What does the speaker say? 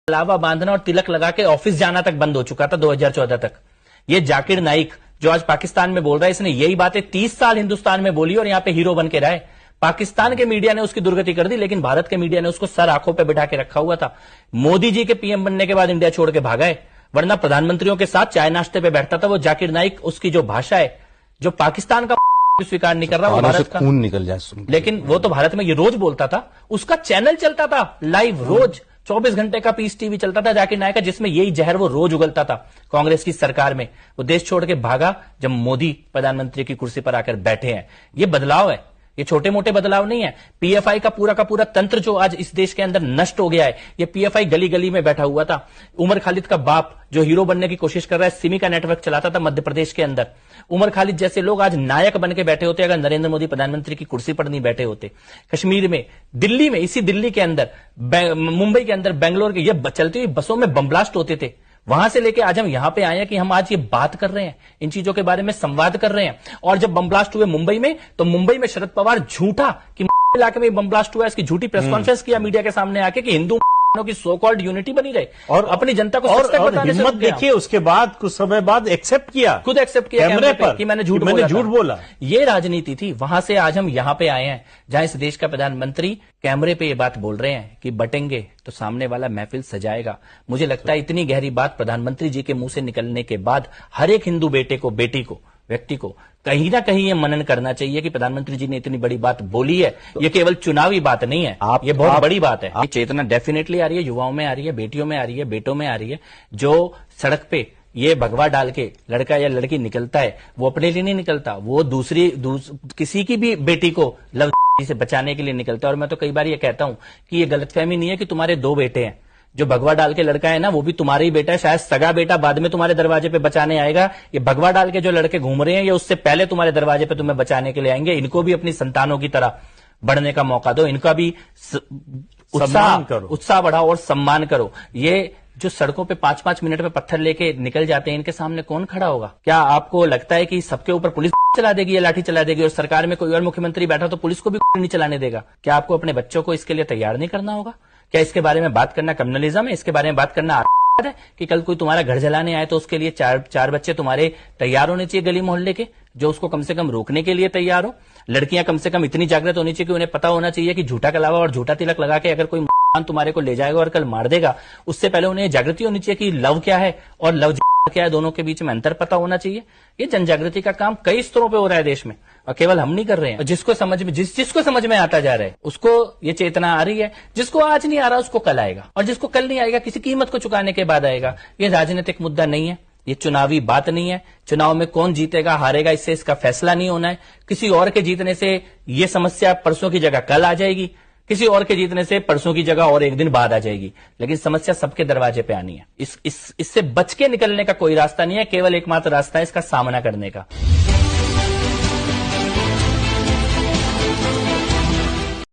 लावा बांधना और तिलक लगा के ऑफिस जाना तक बंद हो चुका था 2014 तक। ये जाकिर नाइक जो आज पाकिस्तान में बोल रहा है, इसने यही बातें 30 साल हिंदुस्तान में बोली और यहां पे हीरो बन के रहा है। पाकिस्तान के मीडिया ने उसकी दुर्गति कर दी, लेकिन भारत के मीडिया ने उसको सर आंखों पे बिठा के रखा हुआ था। मोदी जी के पीएम बनने के बाद इंडिया छोड़ के भागा है, वरना प्रधानमंत्रियों के साथ चाय नाश्ते पे बैठता था वो जाकिर नाइक। उसकी जो भाषा है, जो पाकिस्तान का स्वीकार नहीं कर रहा, वो भारत का खून निकल जाए सुन। लेकिन वो तो भारत में ये रोज बोलता था। उसका चैनल चलता था लाइव, रोज 24 घंटे का पीस टीवी चलता था जाकिर नाइक का, जिसमें यही जहर वो रोज उगलता था कांग्रेस की सरकार में। वो देश छोड़ के भागा जब मोदी प्रधानमंत्री की कुर्सी पर आकर बैठे हैं। ये बदलाव है, ये छोटे मोटे बदलाव नहीं है। पीएफआई का पूरा तंत्र जो आज इस देश के अंदर नष्ट हो गया है, ये पीएफआई गली गली में बैठा हुआ था। उमर खालिद का बाप जो हीरो बनने की कोशिश कर रहा है, सिमी का नेटवर्क चलाता था मध्य प्रदेश के अंदर। उमर खालिद जैसे लोग आज नायक बन के बैठे होते अगर नरेंद्र मोदी प्रधानमंत्री की कुर्सी पर नहीं बैठे होते। कश्मीर में, दिल्ली में, इसी दिल्ली के अंदर, मुंबई के अंदर, बेंगलोर के, ये चलती हुई बसों में बम ब्लास्ट होते थे। वहां से लेके आज हम यहां पे आए हैं कि हम आज ये बात कर रहे हैं, इन चीजों के बारे में संवाद कर रहे हैं। और जब बम ब्लास्ट हुए मुंबई में, तो मुंबई में शरद पवार झूठा कि इलाके में बम ब्लास्ट हुआ, इसकी झूठी प्रेस कॉन्फ्रेंस किया मीडिया के सामने आके कि हिंदू की सो कॉल्ड यूनिटी बनी रहे और अपनी जनता को और हिम्मत देखिए। उसके बाद कुछ समय बाद एक्सेप्ट किया, खुद एक्सेप्ट किया कैमरे पर कि मैंने झूठ बोला। ये राजनीति थी। वहां से आज हम यहां पे आए हैं जहां इस देश का प्रधानमंत्री कैमरे पे ये बात बोल रहे हैं कि बटेंगे तो सामने वाला महफिल सजाएगा। मुझे लगता है इतनी गहरी बात प्रधानमंत्री जी के मुंह से निकलने के बाद हर एक हिंदू बेटे को, बेटी को, व्यक्ति को कहीं ना कहीं ये मनन करना चाहिए कि प्रधानमंत्री जी ने इतनी बड़ी बात बोली है। ये केवल चुनावी बात नहीं है, ये बहुत बड़ी बात है। ये चेतना डेफिनेटली आ रही है, युवाओं में आ रही है, बेटियों में आ रही है, बेटों में आ रही है। जो सड़क पे ये भगवा डाल के लड़का या लड़की निकलता है, वो अपने लिए नहीं निकलता, वो किसी की भी बेटी को लव से बचाने के लिए निकलता है। और मैं तो कई बार ये कहता हूं कि ये गलतफहमी नहीं है कि तुम्हारे दो बेटे हैं। जो भगवा डाल के लड़का है ना, वो भी तुम्हारा ही बेटा है। शायद सगा बेटा बाद में तुम्हारे दरवाजे पे बचाने आएगा। ये भगवा डाल के जो लड़के घूम रहे हैं, ये उससे पहले तुम्हारे दरवाजे पे तुम्हें बचाने के लिए आएंगे। इनको भी अपनी संतानों की तरह बढ़ने का मौका दो, इनका भी उत्साह बढ़ाओ और सम्मान करो। ये जो सड़कों पे 5-5 मिनट में पत्थर लेके निकल जाते हैं, इनके सामने कौन खड़ा होगा? क्या आपको लगता है कि सबके ऊपर पुलिस चला देगी या लाठी चला देगी? और सरकार में कोई और मुख्यमंत्री बैठा तो पुलिस को भी नहीं चलाने देगा? क्या आपको अपने बच्चों को इसके लिए तैयार नहीं करना होगा? क्या इसके बारे में बात करना क्रिमिनलिज्म है? इसके बारे में बात करना है कि कल कोई तुम्हारा घर जलाने आए तो उसके लिए चार बच्चे तुम्हारे तैयार होने चाहिए गली मोहल्ले के, जो उसको कम से कम रोकने के लिए तैयार हो। लड़कियां कम से कम इतनी जागृत होनी चाहिए कि उन्हें पता होना चाहिए कि झूठा कलावा और झूठा तिलक लगा के अगर कोई तुम्हारे को ले जाएगा और कल मार देगा, उससे पहले उन्हें जागृति होनी चाहिए कि लव क्या है और लव क्या है, दोनों के बीच में अंतर पता होना चाहिए। ये जन जागृति का काम कई स्तरों पे हो रहा है देश में, और केवल हम नहीं कर रहे हैं। जिसको समझ में आता जा रहा है उसको ये चेतना आ रही है। जिसको आज नहीं आ रहा उसको कल आएगा, और जिसको कल नहीं आएगा किसी कीमत को चुकाने के बाद आएगा। ये राजनीतिक मुद्दा नहीं है, ये चुनावी बात नहीं है। चुनाव में कौन जीतेगा हारेगा इससे इसका फैसला नहीं होना है। किसी और के जीतने से ये समस्या परसों की जगह कल आ जाएगी, किसी और के जीतने से परसों की जगह और एक दिन बाद आ जाएगी, लेकिन समस्या सबके दरवाजे पे आनी है। इससे बच के निकलने का कोई रास्ता नहीं है, केवल एकमात्र रास्ता है इसका सामना करने का।